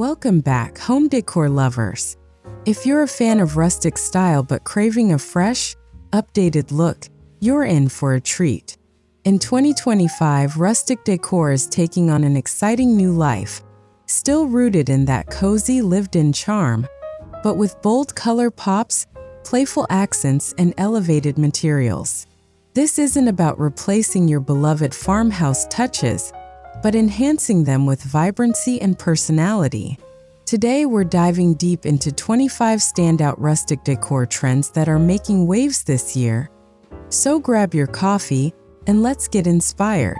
Welcome back, home decor lovers. If you're a fan of rustic style but craving a fresh, updated look, you're in for a treat. In 2025, rustic decor is taking on an exciting new life, still rooted in that cozy, lived-in charm, but with bold color pops, playful accents, and elevated materials. This isn't about replacing your beloved farmhouse touches, but enhancing them with vibrancy and personality. Today, we're diving deep into 25 standout rustic decor trends that are making waves this year. So grab your coffee and let's get inspired.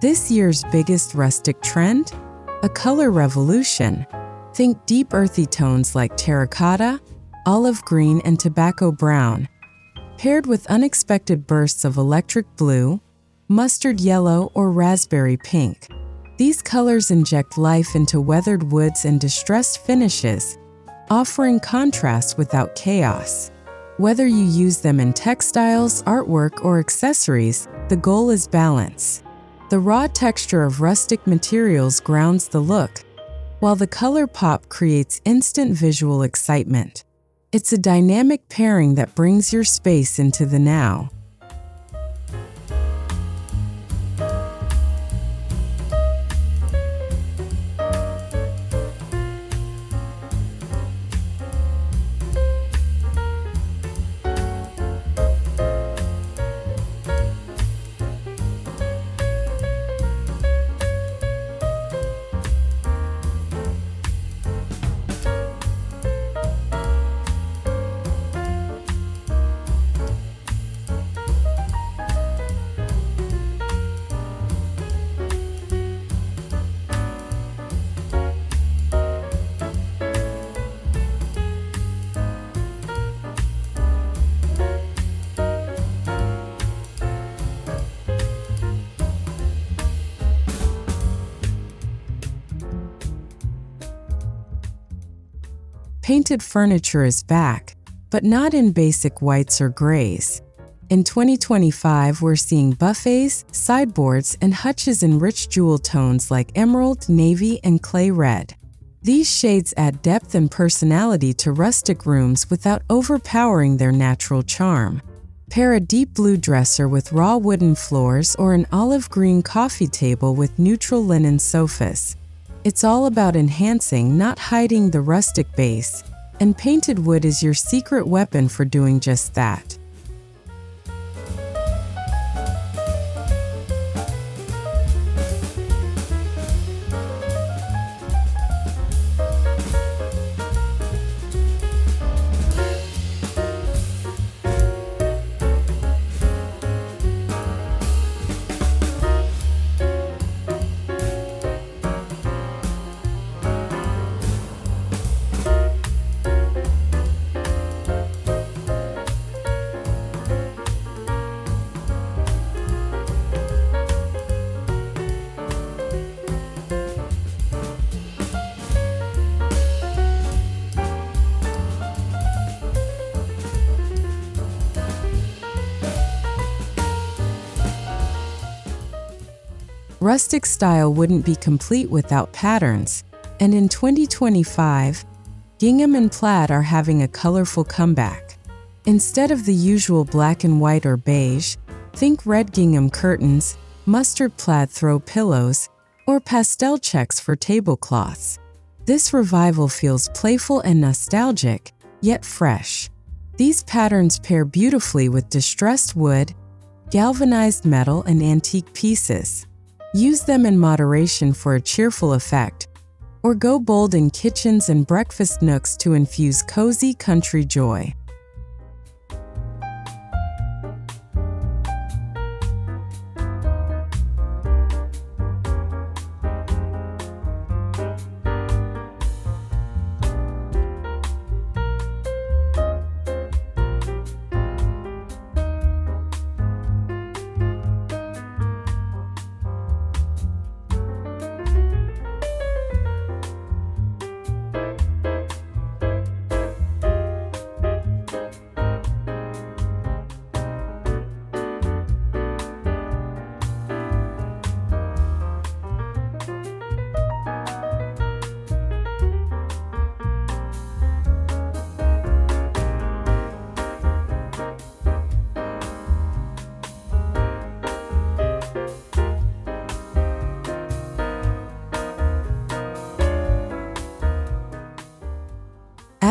This year's biggest rustic trend? A color revolution. Think deep earthy tones like terracotta, olive green, and tobacco brown, paired with unexpected bursts of electric blue, mustard yellow, or raspberry pink. These colors inject life into weathered woods and distressed finishes, offering contrast without chaos. Whether you use them in textiles, artwork, or accessories, the goal is balance. The raw texture of rustic materials grounds the look, while the color pop creates instant visual excitement. It's a dynamic pairing that brings your space into the now. Painted furniture is back, but not in basic whites or grays. In 2025, we're seeing buffets, sideboards, and hutches in rich jewel tones like emerald, navy, and clay red. These shades add depth and personality to rustic rooms without overpowering their natural charm. Pair a deep blue dresser with raw wooden floors or an olive green coffee table with neutral linen sofas. It's all about enhancing, not hiding the rustic base, and painted wood is your secret weapon for doing just that. Rustic style wouldn't be complete without patterns, and in 2025, Gingham and Plaid are having a colorful comeback. Instead of the usual black and white or beige, think red gingham curtains, mustard plaid throw pillows, or pastel checks for tablecloths. This revival feels playful and nostalgic, yet fresh. These patterns pair beautifully with distressed wood, galvanized metal, and antique pieces. Use them in moderation for a cheerful effect, or go bold in kitchens and breakfast nooks to infuse cozy country joy.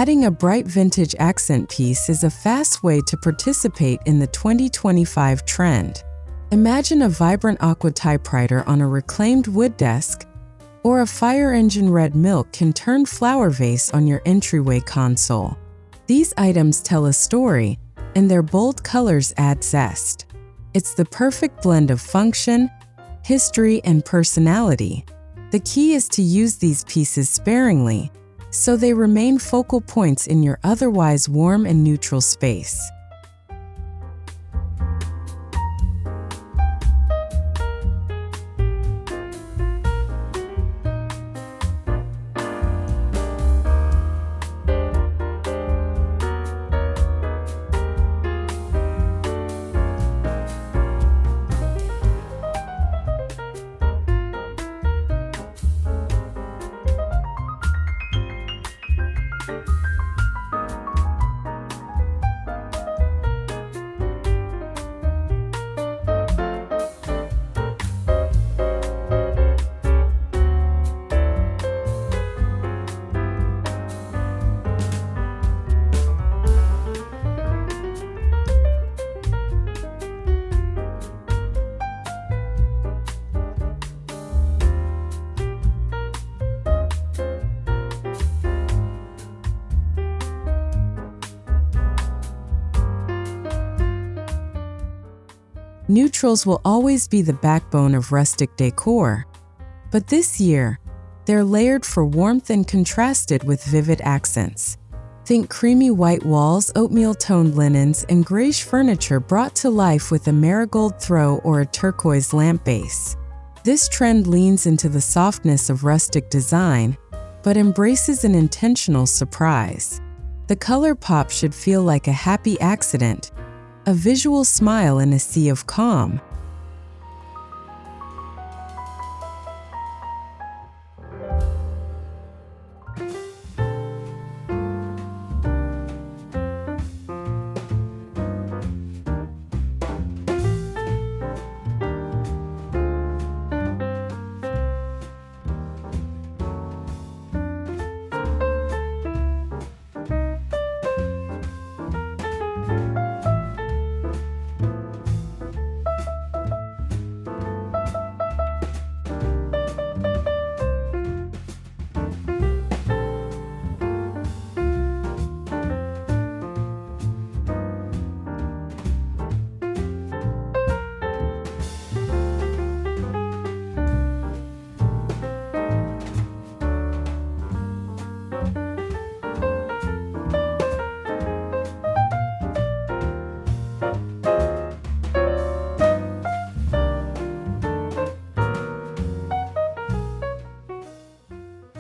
Adding a bright vintage accent piece is a fast way to participate in the 2025 trend. Imagine a vibrant aqua typewriter on a reclaimed wood desk, or a fire engine red milk can turn flower vase on your entryway console. These items tell a story, and their bold colors add zest. It's the perfect blend of function, history, and personality. The key is to use these pieces sparingly, so they remain focal points in your otherwise warm and neutral space. Neutrals will always be the backbone of rustic decor, but this year, they're layered for warmth and contrasted with vivid accents. Think creamy white walls, oatmeal-toned linens, and grayish furniture brought to life with a marigold throw or a turquoise lamp base. This trend leans into the softness of rustic design, but embraces an intentional surprise. The color pop should feel like a happy accident, a visual smile in a sea of calm.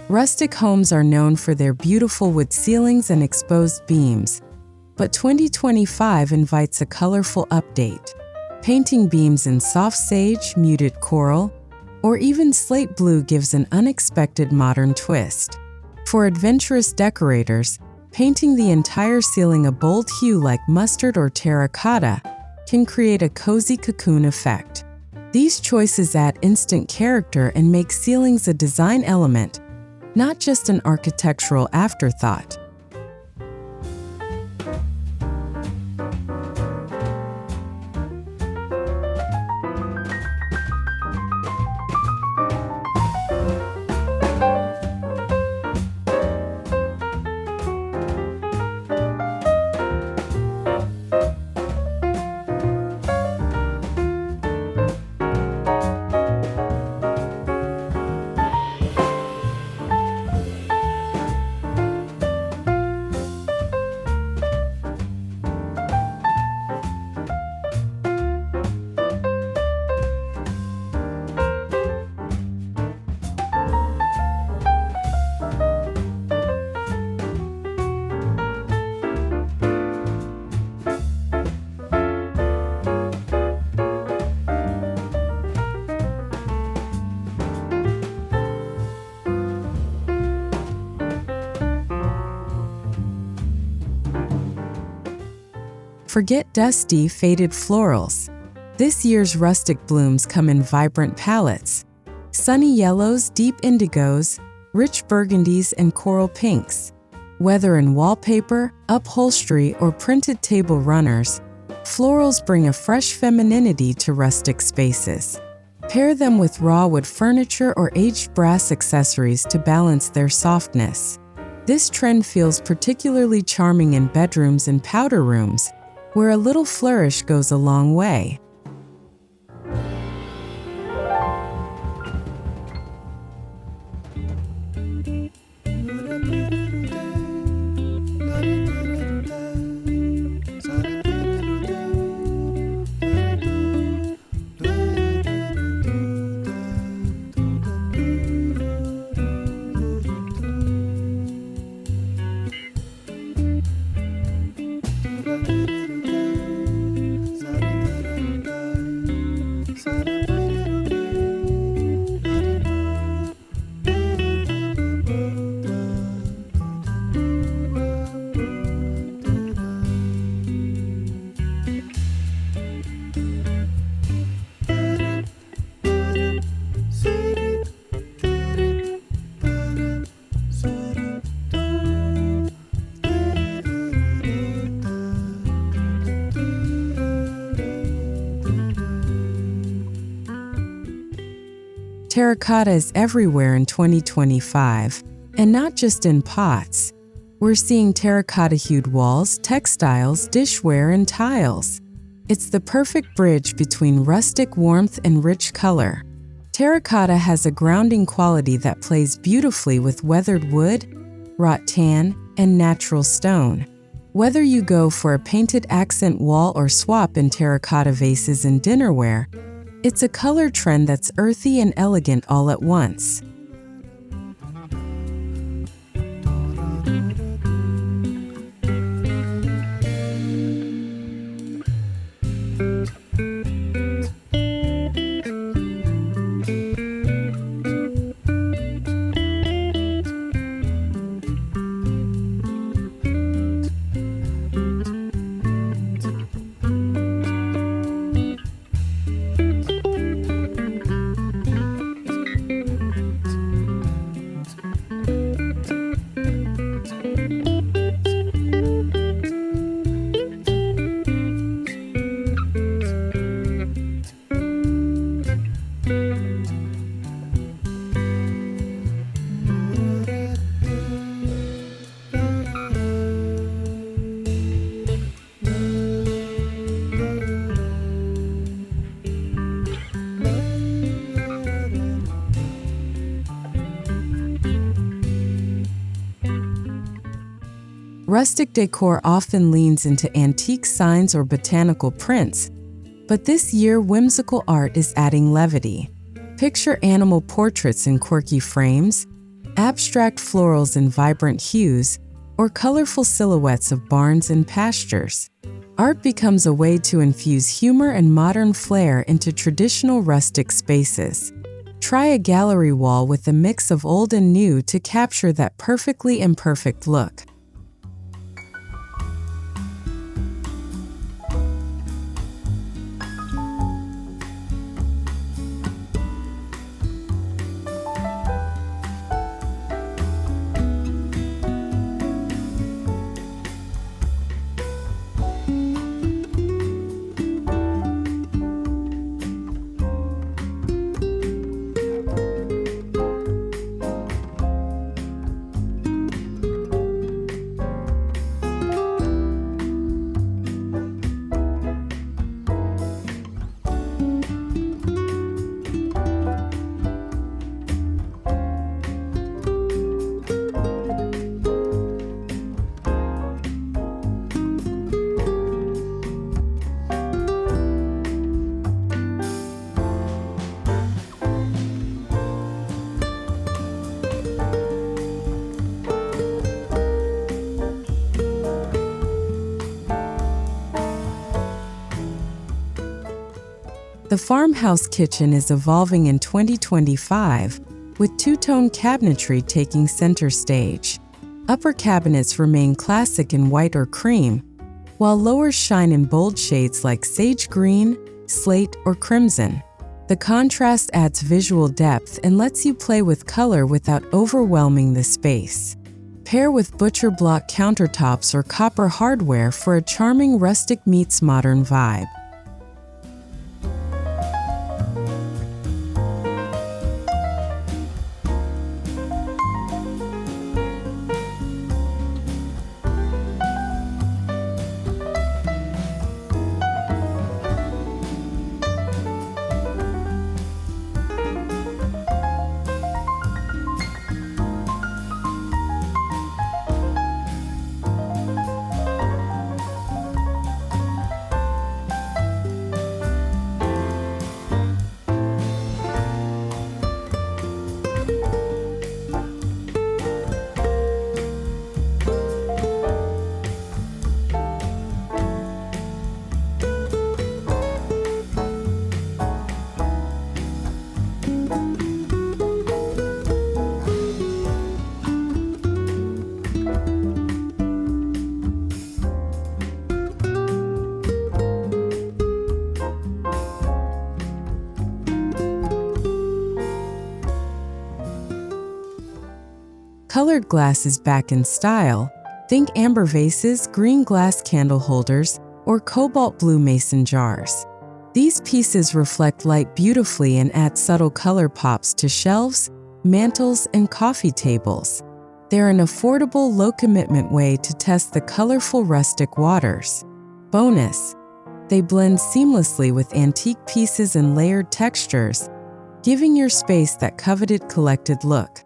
Rustic homes are known for their beautiful wood ceilings and exposed beams, but 2025 invites a colorful update. Painting beams in soft sage, muted coral, or even slate blue gives an unexpected modern twist. For adventurous decorators, painting the entire ceiling a bold hue like mustard or terracotta can create a cozy cocoon effect. These choices add instant character and make ceilings a design element, not just an architectural afterthought. Forget dusty, faded florals. This year's rustic blooms come in vibrant palettes: sunny yellows, deep indigos, rich burgundies, and coral pinks. Whether in wallpaper, upholstery, or printed table runners, florals bring a fresh femininity to rustic spaces. Pair them with raw wood furniture or aged brass accessories to balance their softness. This trend feels particularly charming in bedrooms and powder rooms, where a little flourish goes a long way. Terracotta is everywhere in 2025, and not just in pots. We're seeing terracotta-hued walls, textiles, dishware, and tiles. It's the perfect bridge between rustic warmth and rich color. Terracotta has a grounding quality that plays beautifully with weathered wood, wrought tan, and natural stone. Whether you go for a painted accent wall or swap in terracotta vases and dinnerware, it's a color trend that's earthy and elegant all at once. Rustic decor often leans into antique signs or botanical prints, but this year whimsical art is adding levity. Picture animal portraits in quirky frames, abstract florals in vibrant hues, or colorful silhouettes of barns and pastures. Art becomes a way to infuse humor and modern flair into traditional rustic spaces. Try a gallery wall with a mix of old and new to capture that perfectly imperfect look. The farmhouse kitchen is evolving in 2025, with two-tone cabinetry taking center stage. Upper cabinets remain classic in white or cream, while lowers shine in bold shades like sage green, slate, or crimson. The contrast adds visual depth and lets you play with color without overwhelming the space. Pair with butcher block countertops or copper hardware for a charming rustic meets modern vibe. Colored glass is back in style. Think amber vases, green glass candle holders, or cobalt blue mason jars. These pieces reflect light beautifully and add subtle color pops to shelves, mantels, and coffee tables. They're an affordable, low-commitment way to test the colorful rustic waters. Bonus: they blend seamlessly with antique pieces and layered textures, giving your space that coveted collected look.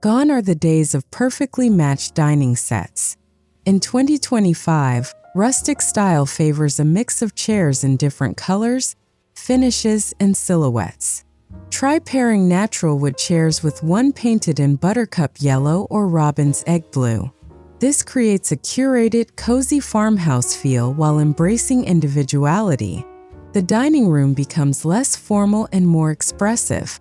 Gone are the days of perfectly matched dining sets. In 2025, rustic style favors a mix of chairs in different colors, finishes, and silhouettes. Try pairing natural wood chairs with one painted in buttercup yellow or robin's egg blue. This creates a curated, cozy farmhouse feel while embracing individuality. The dining room becomes less formal and more expressive.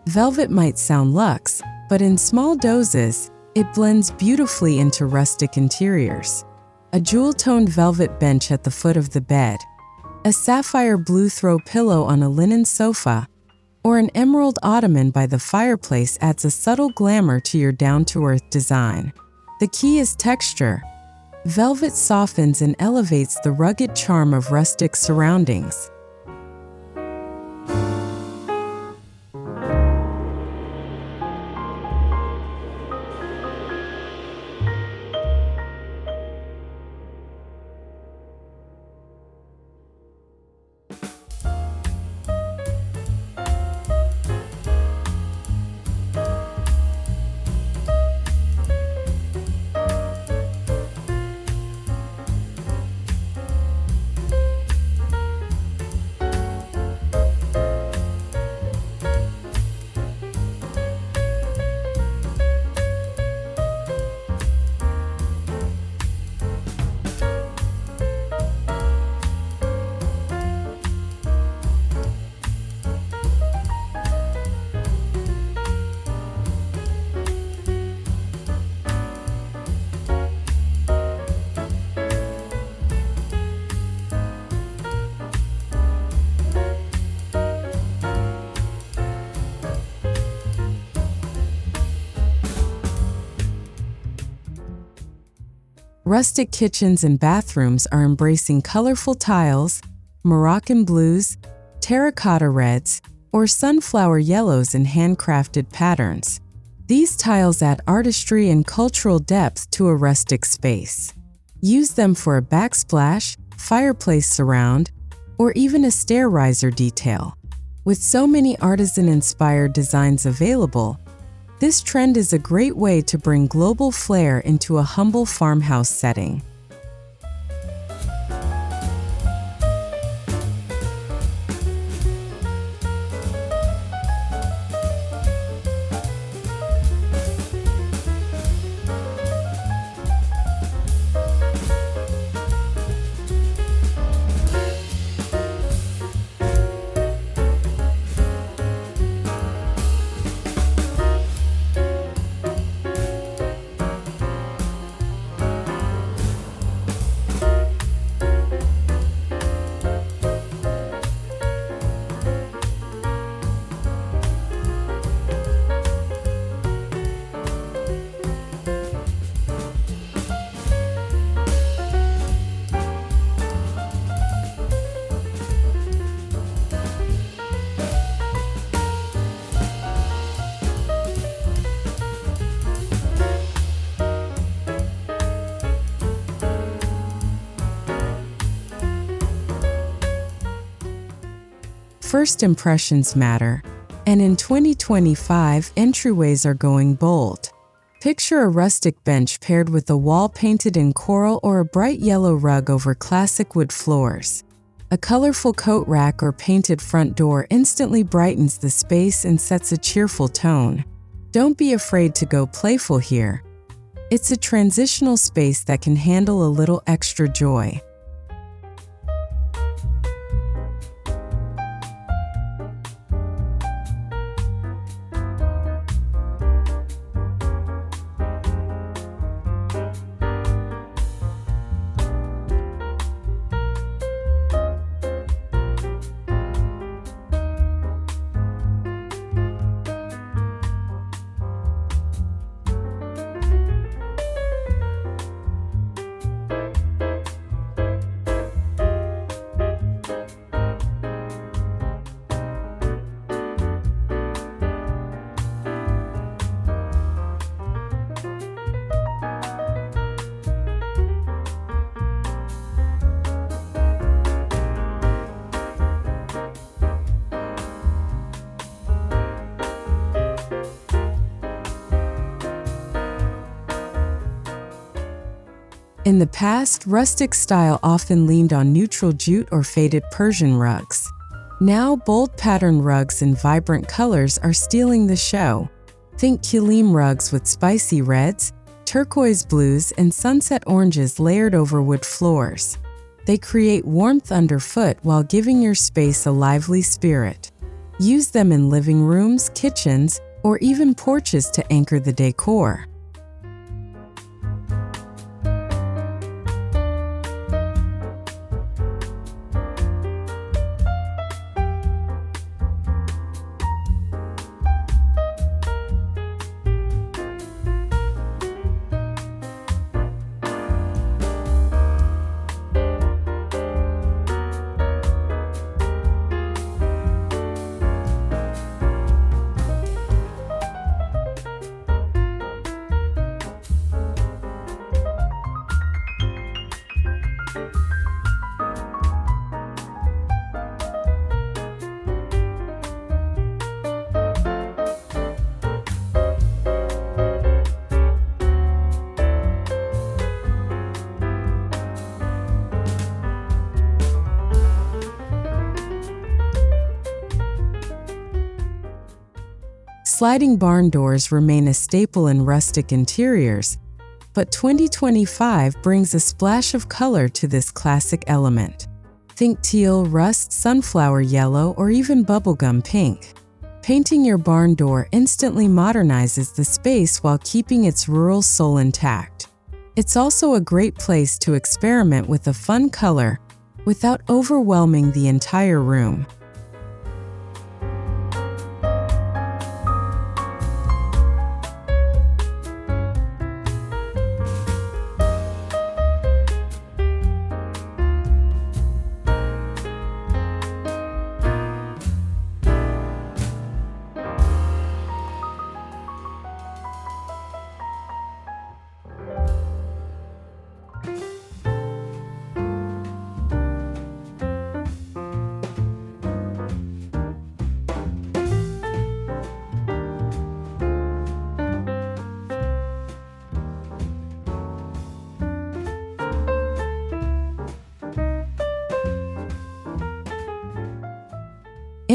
Velvet might sound luxe, but in small doses, it blends beautifully into rustic interiors. A jewel-toned velvet bench at the foot of the bed, a sapphire blue throw pillow on a linen sofa, or an emerald ottoman by the fireplace adds a subtle glamour to your down-to-earth design. The key is texture. Velvet softens and elevates the rugged charm of rustic surroundings. Rustic kitchens and bathrooms are embracing colorful tiles, Moroccan blues, terracotta reds, or sunflower yellows in handcrafted patterns. These tiles add artistry and cultural depth to a rustic space. Use them for a backsplash, fireplace surround, or even a stair riser detail. With so many artisan-inspired designs available, this trend is a great way to bring global flair into a humble farmhouse setting. First impressions matter, and in 2025, entryways are going bold. Picture a rustic bench paired with a wall painted in coral or a bright yellow rug over classic wood floors. A colorful coat rack or painted front door instantly brightens the space and sets a cheerful tone. Don't be afraid to go playful here. It's a transitional space that can handle a little extra joy. In the past, rustic style often leaned on neutral jute or faded Persian rugs. Now, bold pattern rugs and vibrant colors are stealing the show. Think Gingham rugs with spicy reds, turquoise blues, and sunset oranges layered over wood floors. They create warmth underfoot while giving your space a lively spirit. Use them in living rooms, kitchens, or even porches to anchor the decor. Sliding barn doors remain a staple in rustic interiors, but 2025 brings a splash of color to this classic element. Think teal, rust, sunflower yellow, or even bubblegum pink. Painting your barn door instantly modernizes the space while keeping its rural soul intact. It's also a great place to experiment with a fun color without overwhelming the entire room.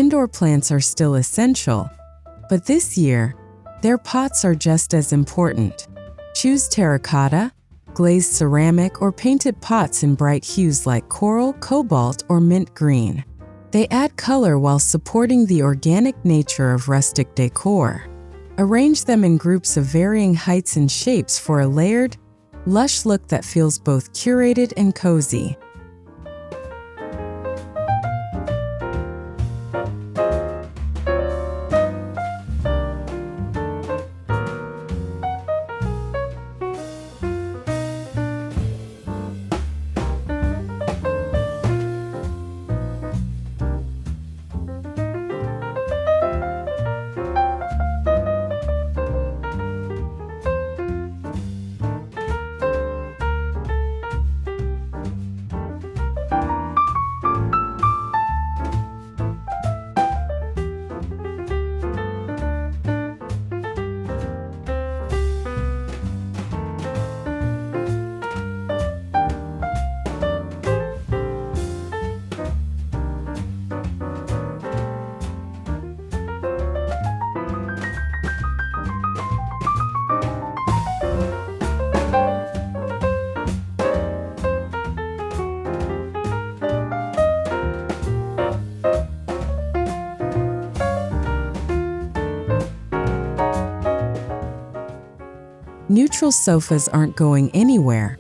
Indoor plants are still essential, but this year, their pots are just as important. Choose terracotta, glazed ceramic, or painted pots in bright hues like coral, cobalt, or mint green. They add color while supporting the organic nature of rustic decor. Arrange them in groups of varying heights and shapes for a layered, lush look that feels both curated and cozy. Neutral sofas aren't going anywhere,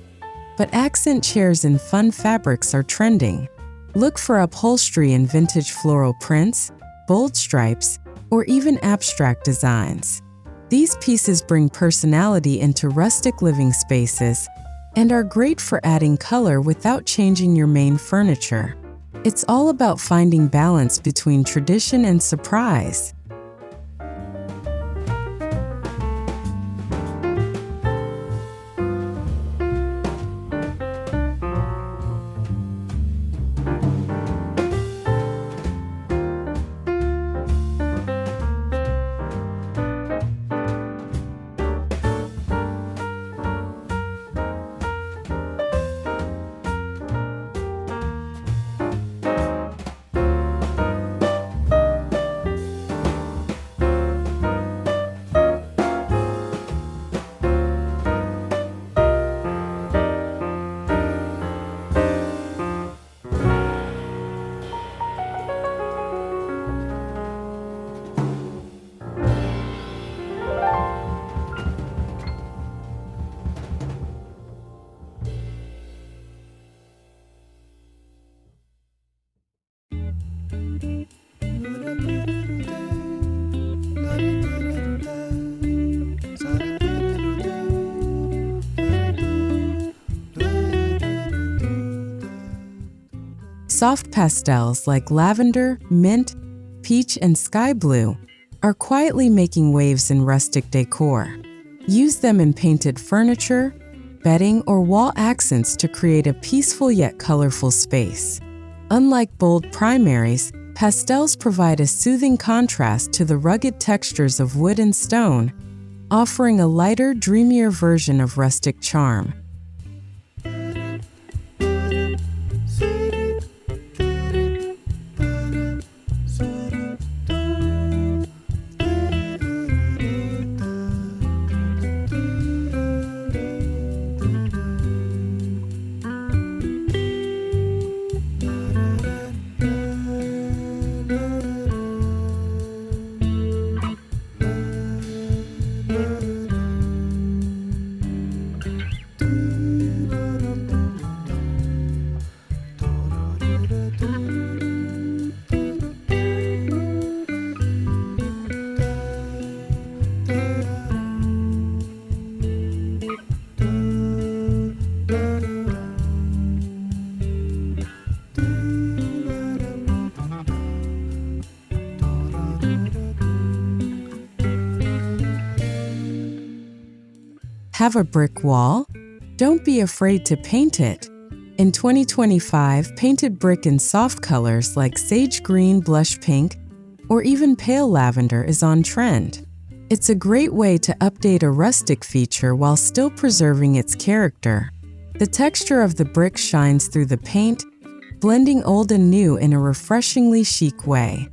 but accent chairs and fun fabrics are trending. Look for upholstery in vintage floral prints, bold stripes, or even abstract designs. These pieces bring personality into rustic living spaces and are great for adding color without changing your main furniture. It's all about finding balance between tradition and surprise. Soft pastels like lavender, mint, peach, and sky blue are quietly making waves in rustic decor. Use them in painted furniture, bedding, or wall accents to create a peaceful yet colorful space. Unlike bold primaries, pastels provide a soothing contrast to the rugged textures of wood and stone, offering a lighter, dreamier version of rustic charm. Have a brick wall? Don't be afraid to paint it. In 2025, painted brick in soft colors like sage green, blush pink, or even pale lavender is on trend. It's a great way to update a rustic feature while still preserving its character. The texture of the brick shines through the paint, blending old and new in a refreshingly chic way.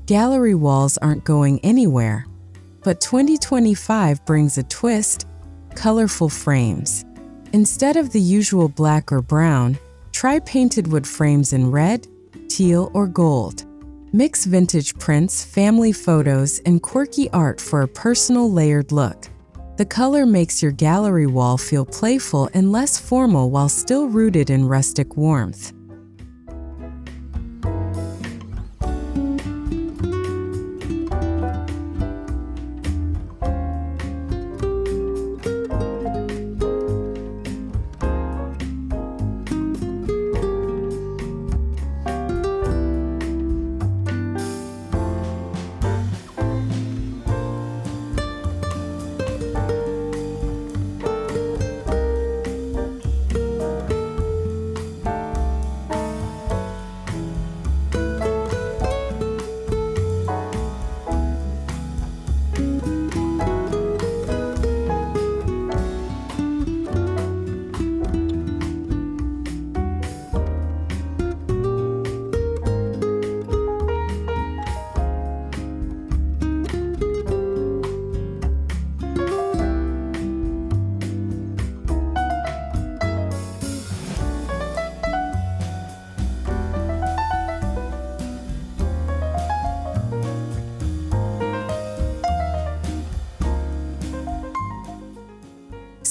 Gallery walls aren't going anywhere, but 2025 brings a twist: colorful frames. Instead of the usual black or brown, try painted wood frames in red, teal, or gold. Mix vintage prints, family photos, and quirky art for a personal layered look. The color makes your gallery wall feel playful and less formal while still rooted in rustic warmth.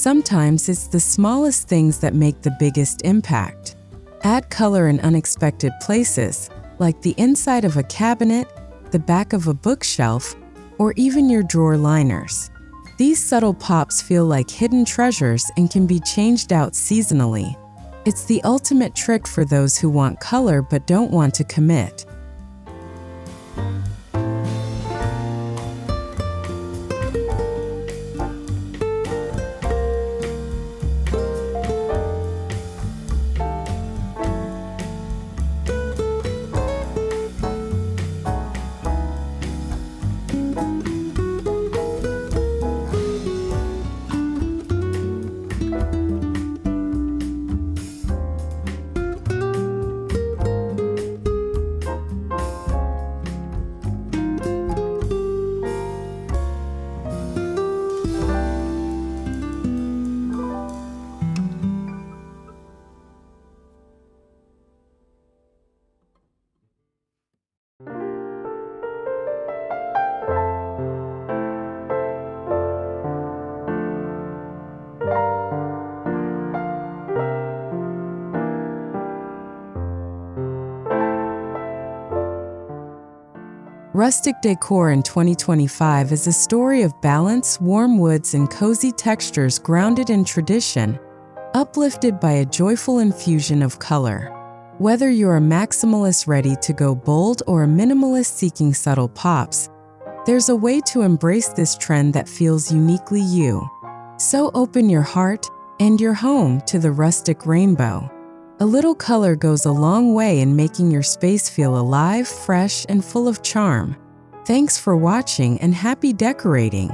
Sometimes it's the smallest things that make the biggest impact. Add color in unexpected places, like the inside of a cabinet, the back of a bookshelf, or even your drawer liners. These subtle pops feel like hidden treasures and can be changed out seasonally. It's the ultimate trick for those who want color but don't want to commit. Rustic Decor in 2025 is a story of balance, warm woods, and cozy textures grounded in tradition, uplifted by a joyful infusion of color. Whether you're a maximalist ready to go bold or a minimalist seeking subtle pops, there's a way to embrace this trend that feels uniquely you. So open your heart and your home to the rustic rainbow. A little color goes a long way in making your space feel alive, fresh, and full of charm. Thanks for watching and happy decorating!